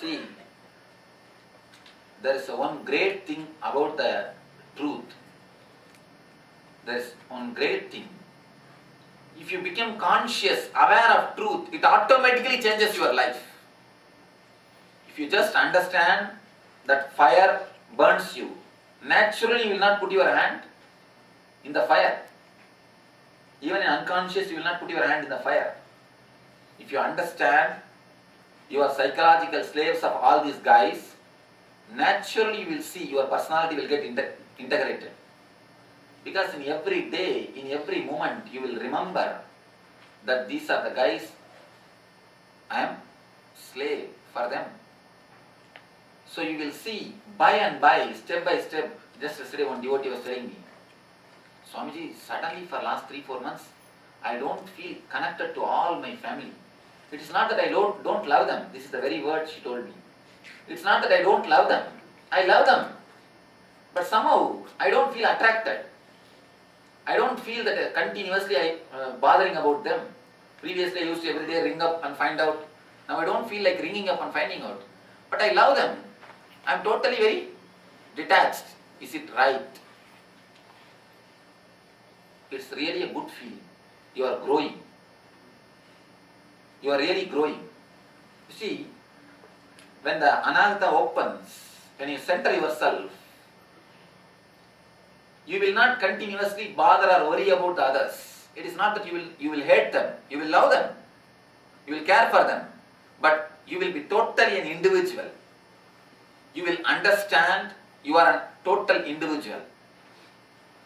See, there is one great thing about the truth. There is one great thing. If you become conscious, aware of truth, it automatically changes your life. If you just understand that fire burns you, naturally you will not put your hand in the fire. Even in unconscious, you will not put your hand in the fire. If you understand you are psychological slaves of all these guys, naturally you will see your personality will get integrated. Because in every day, in every moment, you will remember that these are the guys, I am slave for them. So you will see by and by, step by step. Just yesterday one devotee was telling me, Swamiji, suddenly for last 3-4 months, I don't feel connected to all my family. It is not that I don't love them. This is the very word she told me. It's not that I don't love them. I love them. But somehow, I don't feel attracted. I don't feel that continuously bothering about them. Previously, I used to every day ring up and find out. Now I don't feel like ringing up and finding out. But I love them. I'm totally very detached. Is it right? It's really a good feeling. You are growing. You are really growing. You see, when the anahata opens, when you center yourself, you will not continuously bother or worry about others. It is not that you will hate them. You will love them. You will care for them. But you will be totally an individual. You will understand you are a total individual.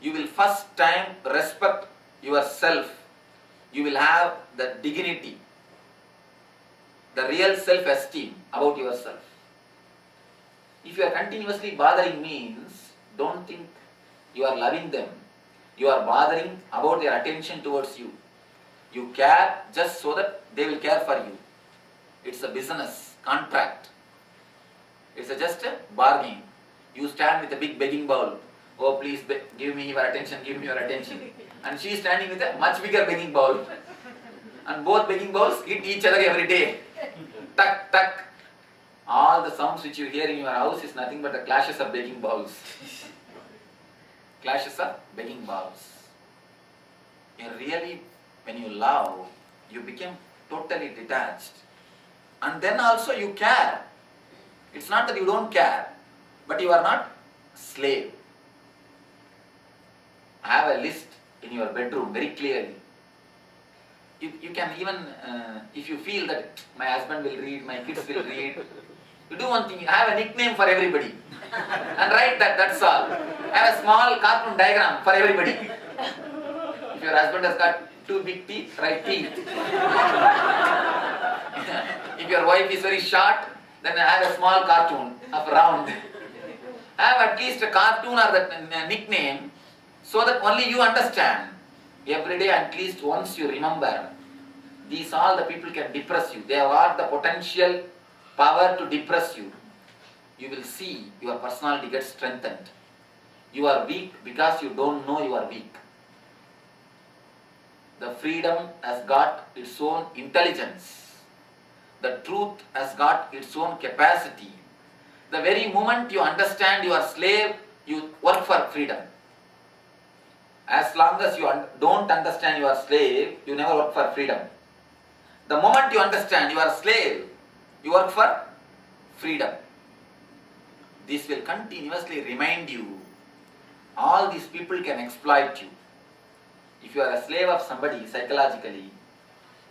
You will first time respect yourself. You will have the dignity, the real self-esteem about yourself. If you are continuously bothering means, don't think you are loving them. You are bothering about their attention towards you. You care just so that they will care for you. It's a business contract. It's just a bargain. You stand with a big begging bowl. Oh, please give me your attention, give me your attention. And she is standing with a much bigger begging bowl. And both begging bowls hit each other every day. Tuck, tuck. All the sounds which you hear in your house is nothing but the clashes of begging bowls. Clashes of begging bowls. You really, when you love, you become totally detached. And then also you care. It's not that you don't care, but you are not slave. Have a list in your bedroom very clearly. You can even, if you feel that my husband will read, my kids will read, you do one thing, have a nickname for everybody. And write that's all. Have a small cartoon diagram for everybody. If your husband has got 2 big teeth, write teeth. If your wife is very short, then have a small cartoon of round. Have at least a cartoon or the nickname so that only you understand. Every day at least once you remember, these all the people can depress you. They have got the potential power to depress you. You will see your personality gets strengthened. You are weak because you don't know you are weak. The freedom has got its own intelligence. The truth has got its own capacity. The very moment you understand you are slave, you work for freedom. As long as you don't understand you are slave, you never work for freedom. The moment you understand you are slave, you work for freedom. This will continuously remind you, all these people can exploit you. If you are a slave of somebody psychologically,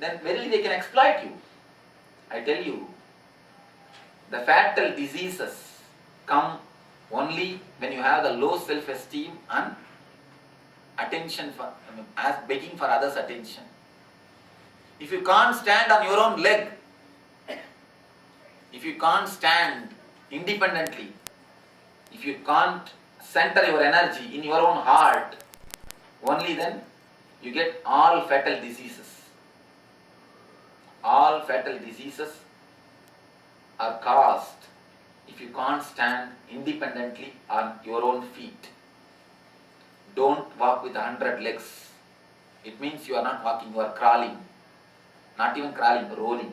then verily they can exploit you. I tell you, the fatal diseases come only when you have the low self-esteem and attention for, as begging for others' attention. If you can't stand on your own leg, if you can't stand independently, if you can't center your energy in your own heart, only then you get all fatal diseases. All fatal diseases are caused if you can't stand independently on your own feet. Don't walk with 100 legs. It means you are not walking, you are crawling. Not even crawling, rolling.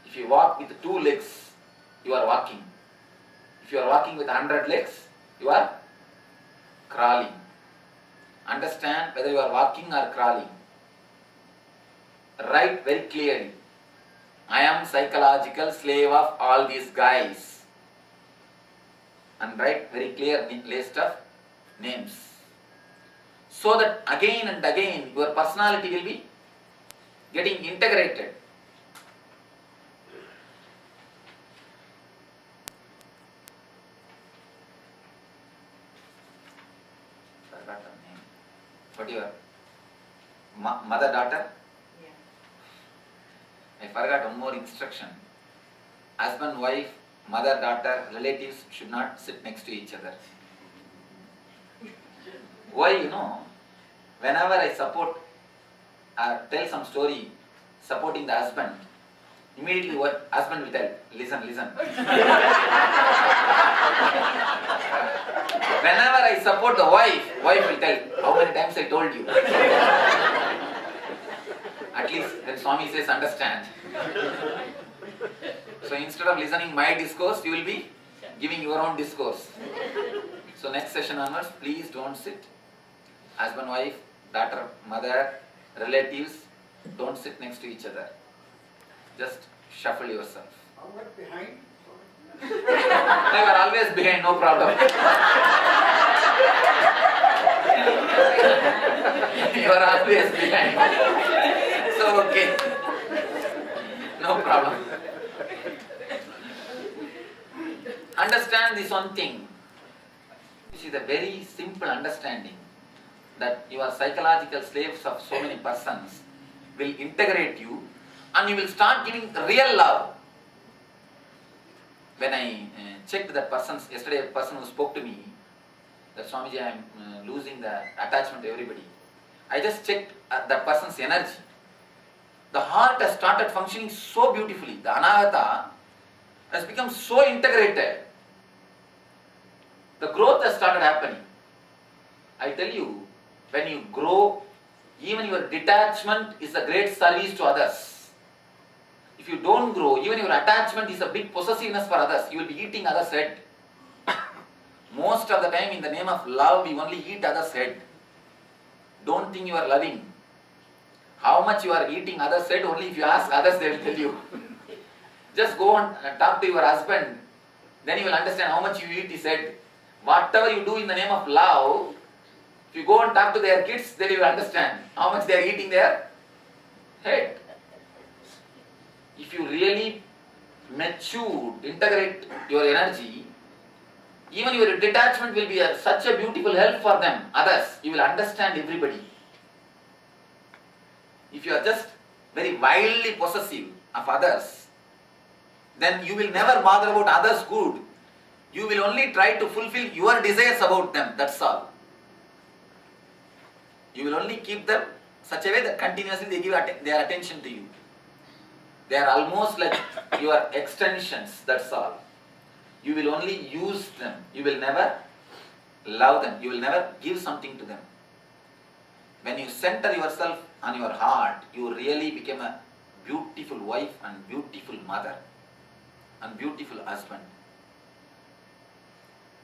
If If you walk with 2 legs, you are walking. If you are walking with 100 legs, you are crawling. Understand whether you are walking or crawling. Write very clearly. I am psychological slave of all these guys. And write very clear list of names. So that again and again your personality will be getting integrated. Forgot her name. What your mother daughter? I forgot one more instruction. Husband, wife, mother, daughter, relatives should not sit next to each other. Why, whenever I support or tell some story supporting the husband, immediately what husband will tell, listen. Whenever I support the wife will tell, how many times I told you. At least when Swami says understand. So instead of listening my discourse, you will be giving your own discourse. So next session onwards, please don't sit. Husband, wife, daughter, mother, relatives, don't sit next to each other. Just shuffle yourself. How about behind? You are always behind, no problem. You are always behind. So okay. No problem. Understand this one thing. This is a very simple understanding that your psychological slaves of so many persons will integrate you and you will start giving real love. When I checked that person's, yesterday a person who spoke to me, that Swamiji, I am losing the attachment to everybody. I just checked that person's energy. The heart has started functioning so beautifully. The Anahata has become so integrated. The growth has started happening. I tell you, when you grow, even your detachment is a great service to others. If you don't grow, even your attachment is a big possessiveness for others. You will be eating others' head. Most of the time, in the name of love, we only eat others' head. Don't think you are loving. How much you are eating others' head, only if you ask others, they will tell you. Just go and talk to your husband, then you will understand how much you eat his head. Whatever you do in the name of love, if you go and talk to their kids, then you will understand how much they are eating their head. If you really mature, integrate your energy, even your detachment will be such a beautiful help for them, others. You will understand everybody. If you are just very wildly possessive of others, then you will never bother about others' good. You will only try to fulfill your desires about them, that's all. You will only keep them such a way that continuously they give their attention to you. They are almost like your extensions, that's all. You will only use them. You will never love them. You will never give something to them. When you center yourself on your heart, you really become a beautiful wife and beautiful mother and beautiful husband.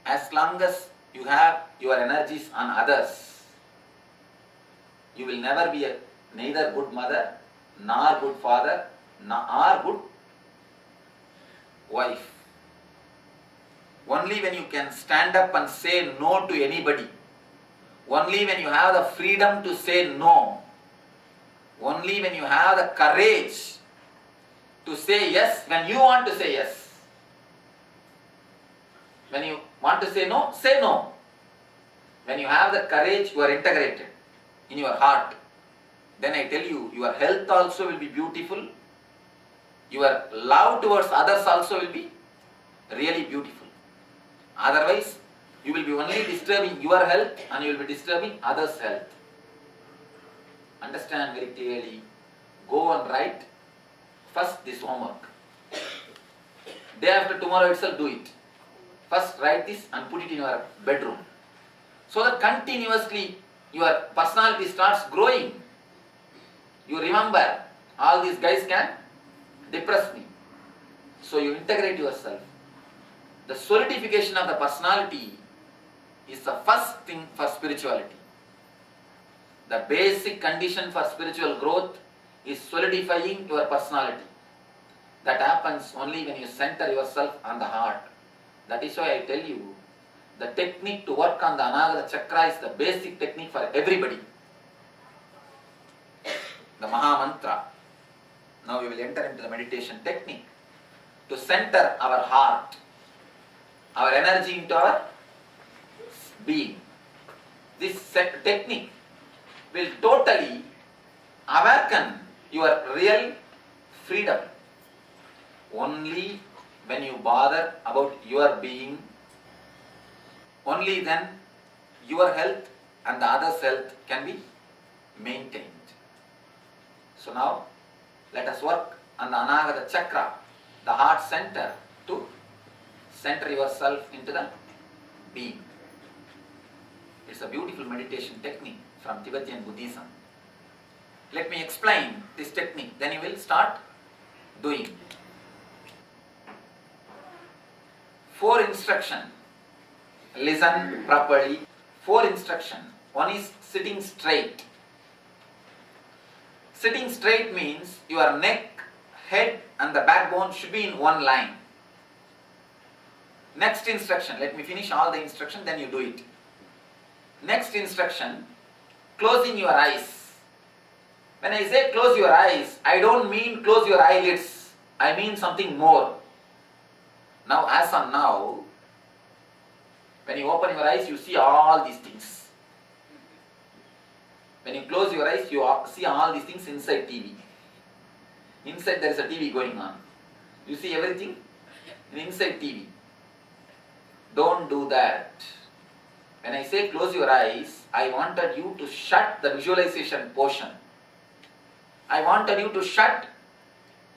As long as you have your energies on others, you will never be neither good mother, nor good father, nor good wife. Only when you can stand up and say no to anybody, only when you have the freedom to say no, only when you have the courage to say yes when you want to say yes. When you want to say no, say no. When you have the courage, you are integrated in your heart. Then I tell you, your health also will be beautiful. Your love towards others also will be really beautiful. Otherwise, you will be only disturbing your health and you will be disturbing others' health. Understand very clearly. Go and write first this homework. Day after tomorrow itself, do it. First write this and put it in your bedroom. So that continuously your personality starts growing. You remember, all these guys can depress me. So you integrate yourself. The solidification of the personality is the first thing for spirituality. The basic condition for spiritual growth is solidifying your personality. That happens only when you center yourself on the heart. That is why I tell you, the technique to work on the Anahata Chakra is the basic technique for everybody. The Maha Mantra. Now we will enter into the meditation technique to center our heart, our energy into our being. This technique will totally awaken your real freedom. Only when you bother about your being, only then your health and the other's health can be maintained. So now let us work on the Anahata Chakra, the heart center, to center yourself into the being. It's a beautiful meditation technique from Tibetan Buddhism. Let me explain this technique, then you will start doing. 4 instructions. Listen properly. 4 instructions. One is sitting straight. Sitting straight means your neck, head and the backbone should be in one line. Next instruction, let me finish all the instructions, then you do it. Next instruction, closing your eyes. When I say close your eyes, I don't mean close your eyelids. I mean something more. Now, as on now, when you open your eyes, you see all these things. When you close your eyes, you see all these things inside TV. Inside there is a TV going on. You see everything inside TV. Don't do that. When I say close your eyes, I wanted you to shut the visualization portion. I wanted you to shut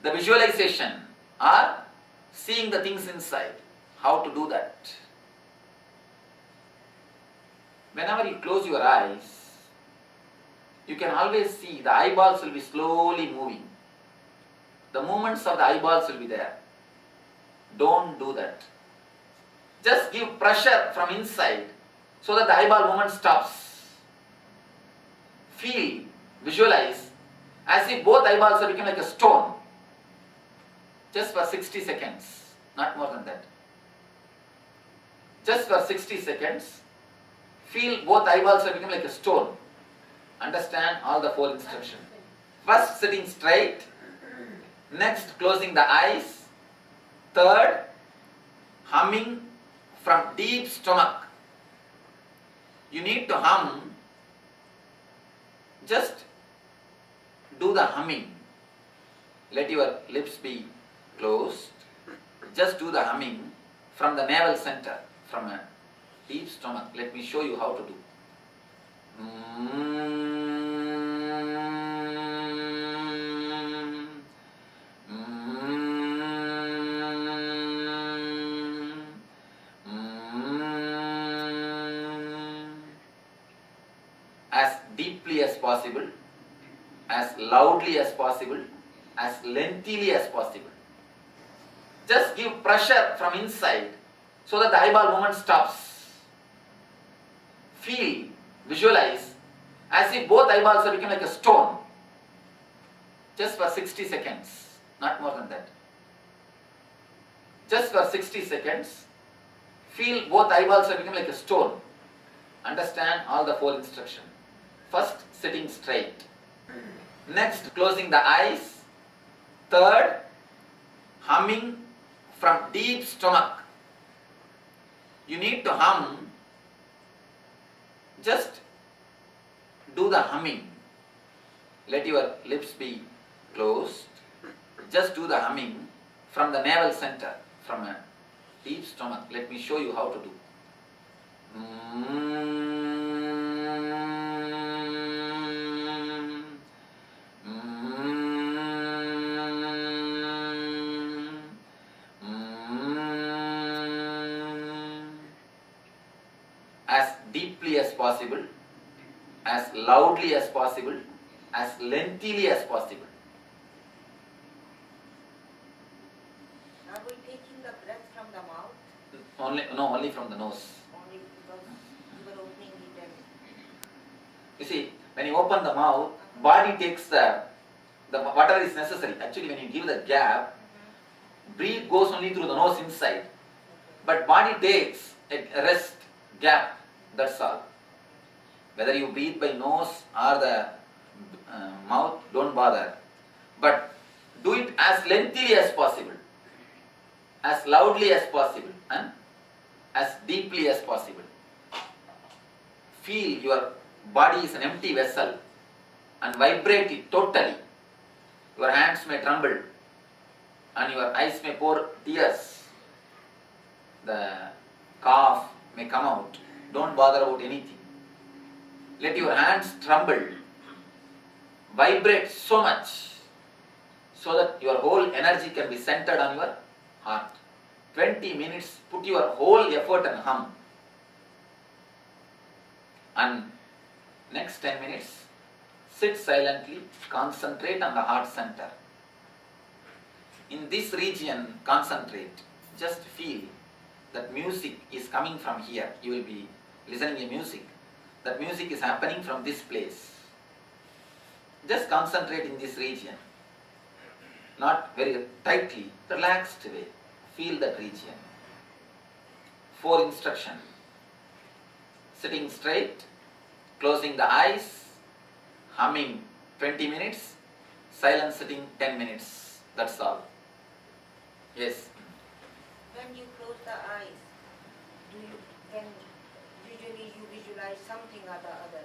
the visualization or seeing the things inside. How to do that? Whenever you close your eyes, you can always see the eyeballs will be slowly moving. The movements of the eyeballs will be there. Don't do that. Just give pressure from inside so that the eyeball movement stops. Feel, visualize as if both eyeballs are becoming like a stone. Just for 60 seconds, not more than that. Just for 60 seconds, feel both eyeballs are becoming like a stone. Understand all the 4 instructions. First, sitting straight. Next, closing the eyes. Third, humming from deep stomach. You need to hum. Just do the humming. Let your lips be closed. Just do the humming from the navel center, from a deep stomach. Let me show you how to do. As deeply as possible, as loudly as possible, as lengthily as possible. Just give pressure from inside so that the eyeball movement stops. Feel, visualize as if both eyeballs are becoming like a stone. Just for 60 seconds, not more than that. Just for 60 seconds, feel both eyeballs are becoming like a stone. Understand all the 4 instructions. First, sitting straight. Next, closing the eyes. Third, humming from deep stomach. You need to hum. Just do the humming. Let your lips be closed. Just do the humming from the navel center, from a deep stomach. Let me show you how to do. As deeply as possible, as loudly as possible, as lengthily as possible. we taking the breath from the mouth? Only from the nose. Only because you were opening it and... You see, when you open the mouth, body takes the whatever is necessary. Actually, when you give the gap, breathe goes only through the nose inside. But body takes a rest gap, that's all. Whether you breathe by nose or the mouth, don't bother. But do it as lengthily as possible, as loudly as possible, and as deeply as possible. Feel your body is an empty vessel and vibrate it totally. Your hands may tremble and your eyes may pour tears. The cough may come out. Don't bother about anything. Let your hands tremble. Vibrate so much so that your whole energy can be centered on your heart. 20 minutes, put your whole effort and hum. And next 10 minutes, sit silently, concentrate on the heart center. In this region, concentrate. Just feel that music is coming from here. You will be listening to music. That music is happening from this place. Just concentrate in this region. Not very tightly, relaxed way. Feel that region. 4 instructions. Sitting straight, closing the eyes, humming 20 minutes, silent sitting 10 minutes. That's all. Yes. When you close the eyes, then usually you visualize something or the other.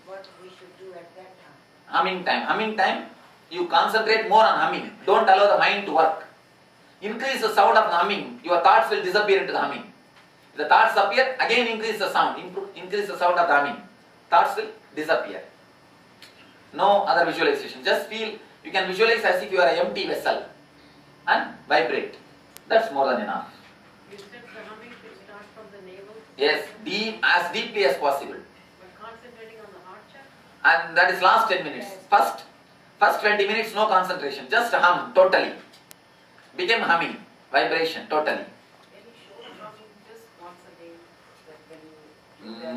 What we should do at that time? Humming time, you concentrate more on humming. Don't allow the mind to work. Increase the sound of the humming, your thoughts will disappear into the humming. If the thoughts appear, again increase the sound, increase the sound of the humming. Thoughts will disappear. No other visualization. Just feel, you can visualize as if you are an empty vessel and vibrate. That's more than enough. You said the humming should start from the navel? Yes, as deeply as possible. But concentrating on the heart chakra? And that is last 10 minutes. First 20 minutes, no concentration. Just hum totally. Became humming, vibration totally. Any short humming just once a day, that when you do that.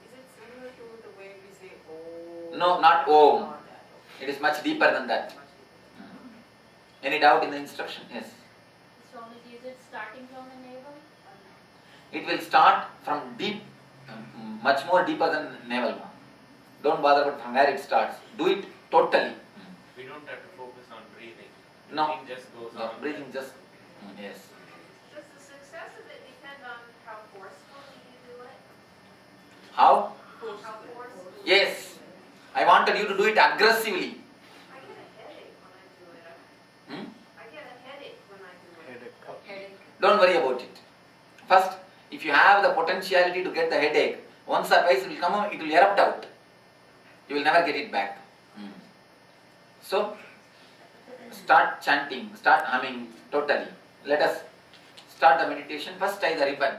Is it similar to the way we say Om? No, not Om. Not that, It is much deeper than that. okay. Much deeper. Any doubt in the instruction? Yes. Swamiji, is it starting from the navel or no? It will start from deep, much more deeper than navel. Don't bother about from where it starts. Do it totally. We don't have to focus on breathing. No. Breathing just goes No, on. breathing just, yes. Does the success of it depend on how forcefully you do it? How? How forcefully? Yes. I wanted you to do it aggressively. I get a headache when I do it. Hmm? I get a headache when I do it. Headache. Don't worry about it. First, if you have the potentiality to get the headache, once or twice it will come out, it will erupt out. You will never get it back. So, start chanting, start humming totally. Let us start the meditation. First tie the ribbon.